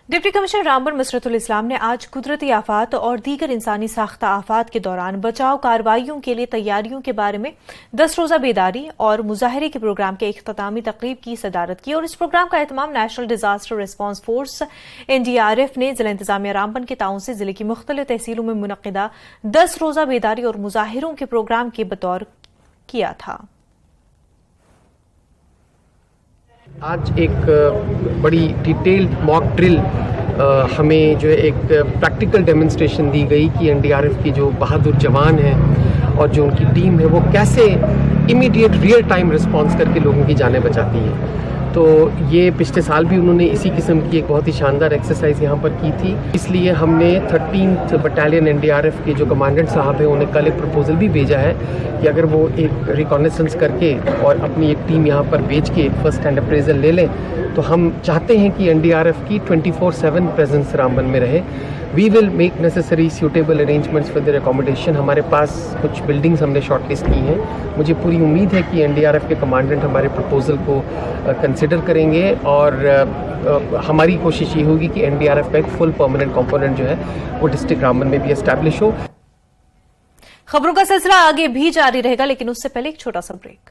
Deputy commissioner Ramban मसरतुल इस्लाम ने आज कुदरती आफात और दीगर इंसानी साख्ता आफात के दौरान बचाव कार्रवाइयों के लिए तैयारियों के बारे में 10 रोजा बेदारी और मुजाहरे के प्रोग्राम के इख्तितामी तकरीब की सदारत की और इस प्रोग्राम का एहतमाम national disaster response force NDRF ने जिला इंतजामिया रामबन के ताउन से जिले की मुख्तलिफ तहसीलों में मुनक्किदा 10 रोजा बेदारी और मुजाहिरों के प्रोग्राम के बतौर किया था। आज एक बड़ी डिटेल्ड मॉक ड्रिल हमें जो है एक प्रैक्टिकल डेमोन्स्ट्रेशन दी गई कि NDRF की जो बहादुर जवान हैं और जो उनकी टीम है वो कैसे इमीडिएट रियल टाइम रिस्पांस करके लोगों की जानें बचाती है। तो ये पिछले साल भी उन्होंने इसी किस्म की एक बहुत ही शानदार एक्सरसाइज यहाँ पर की थी, इसलिए हमने 13th बटालियन NDRF के जो कमांडेंट साहब हैं उन्हें कल एक प्रपोजल भी भेजा है कि अगर वो एक रिकॉनेसेंस करके और अपनी एक टीम यहाँ पर भेज के फर्स्ट हैंड अप्रेजल ले लें, तो हम चाहते हैं कि NDRF की 24/7 प्रेजेंस रामबन में रहे। We will make necessary suitable arrangements for their accommodation. हमारे पास कुछ बिल्डिंग्स हमने शॉर्टलिस्ट की हैं। मुझे पूरी उम्मीद है कि NDRF के कमांडेंट हमारे प्रपोजल को कंसिडर करेंगे और हमारी कोशिश ये होगी कि NDRF का एक फुल परमानेंट कंपोनेंट जो है वो डिस्ट्रिक्ट रामबन में भी एस्टैब्लिश हो। खबरों का सिलसिला आगे भी जारी रहेगा, लेकिन उससे पहले एक छोटा सा ब्रेक।